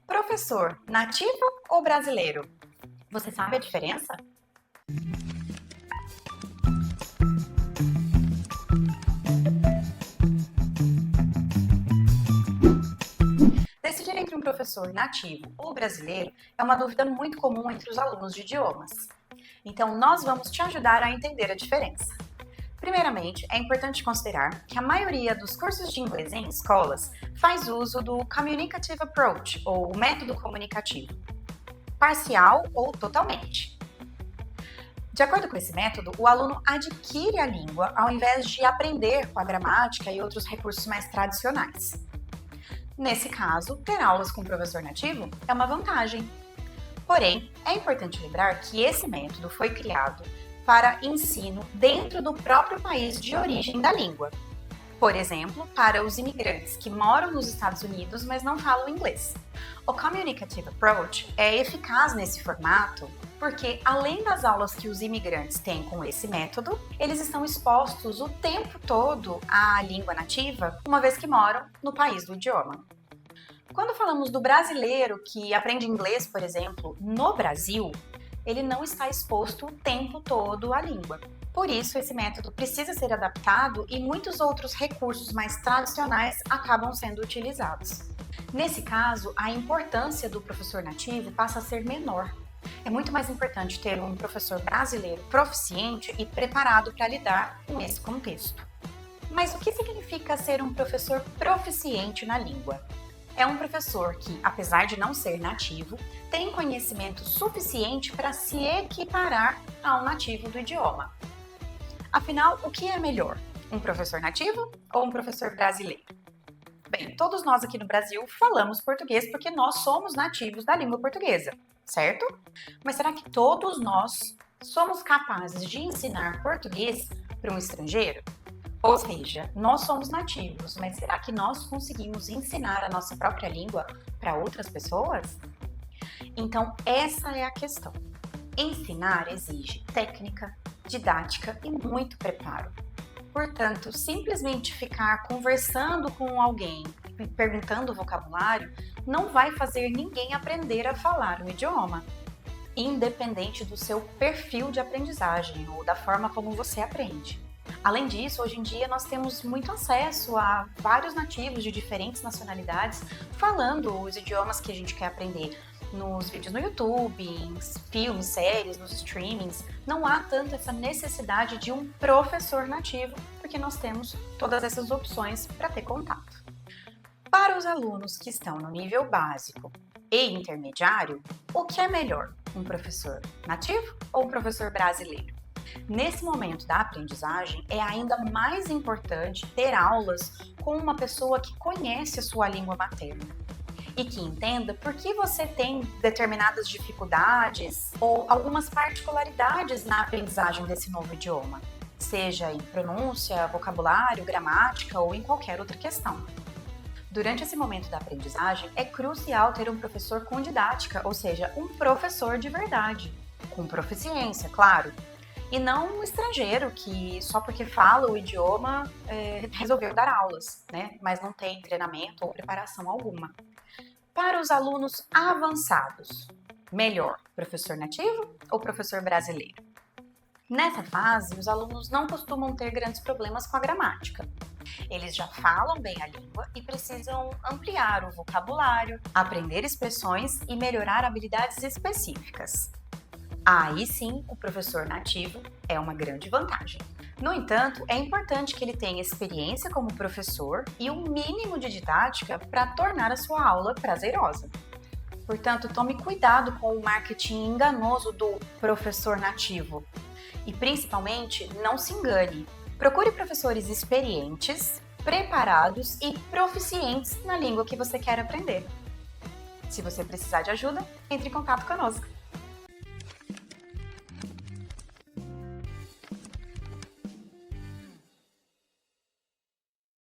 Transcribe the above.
Professor nativo ou brasileiro? Você sabe a diferença? Decidir entre um professor nativo ou brasileiro é uma dúvida muito comum entre os alunos de idiomas. Então, nós vamos te ajudar a entender a diferença. Primeiramente, é importante considerar que a maioria dos cursos de inglês em escolas faz uso do Communicative Approach, ou método comunicativo, parcial ou totalmente. De acordo com esse método, o aluno adquire a língua ao invés de aprender com a gramática e outros recursos mais tradicionais. Nesse caso, ter aulas com o professor nativo é uma vantagem. Porém, é importante lembrar que esse método foi criado para ensino dentro do próprio país de origem da língua. Por exemplo, para os imigrantes que moram nos Estados Unidos, mas não falam inglês. O Communicative Approach é eficaz nesse formato porque, além das aulas que os imigrantes têm com esse método, eles estão expostos o tempo todo à língua nativa, uma vez que moram no país do idioma. Quando falamos do brasileiro que aprende inglês, por exemplo, no Brasil, ele não está exposto o tempo todo à língua. Por isso, esse método precisa ser adaptado e muitos outros recursos mais tradicionais acabam sendo utilizados. Nesse caso, a importância do professor nativo passa a ser menor. É muito mais importante ter um professor brasileiro proficiente e preparado para lidar com esse contexto. Mas o que significa ser um professor proficiente na língua? É um professor que, apesar de não ser nativo, tem conhecimento suficiente para se equiparar ao nativo do idioma. Afinal, o que é melhor? Um professor nativo ou um professor brasileiro? Bem, todos nós aqui no Brasil falamos português porque nós somos nativos da língua portuguesa, certo? Mas será que todos nós somos capazes de ensinar português para um estrangeiro? Ou seja, nós somos nativos, mas será que nós conseguimos ensinar a nossa própria língua para outras pessoas? Então, essa é a questão. Ensinar exige técnica, didática e muito preparo. Portanto, simplesmente ficar conversando com alguém e perguntando o vocabulário não vai fazer ninguém aprender a falar o idioma, independente do seu perfil de aprendizagem ou da forma como você aprende. Além disso, hoje em dia nós temos muito acesso a vários nativos de diferentes nacionalidades falando os idiomas que a gente quer aprender nos vídeos no YouTube, em filmes, séries, nos streamings. Não há tanto essa necessidade de um professor nativo, porque nós temos todas essas opções para ter contato. Para os alunos que estão no nível básico e intermediário, o que é melhor? Um professor nativo ou um professor brasileiro? Nesse momento da aprendizagem, é ainda mais importante ter aulas com uma pessoa que conhece a sua língua materna e que entenda por que você tem determinadas dificuldades ou algumas particularidades na aprendizagem desse novo idioma, seja em pronúncia, vocabulário, gramática ou em qualquer outra questão. Durante esse momento da aprendizagem, é crucial ter um professor com didática, ou seja, um professor de verdade, com proficiência, claro. E não um estrangeiro que só porque fala o idioma resolveu dar aulas, né? Mas não tem treinamento ou preparação alguma. Para os alunos avançados, melhor professor nativo ou professor brasileiro? Nessa fase, os alunos não costumam ter grandes problemas com a gramática. Eles já falam bem a língua e precisam ampliar o vocabulário, aprender expressões e melhorar habilidades específicas. Aí sim, o professor nativo é uma grande vantagem. No entanto, é importante que ele tenha experiência como professor e um mínimo de didática para tornar a sua aula prazerosa. Portanto, tome cuidado com o marketing enganoso do professor nativo. E principalmente, não se engane. Procure professores experientes, preparados e proficientes na língua que você quer aprender. Se você precisar de ajuda, entre em contato conosco.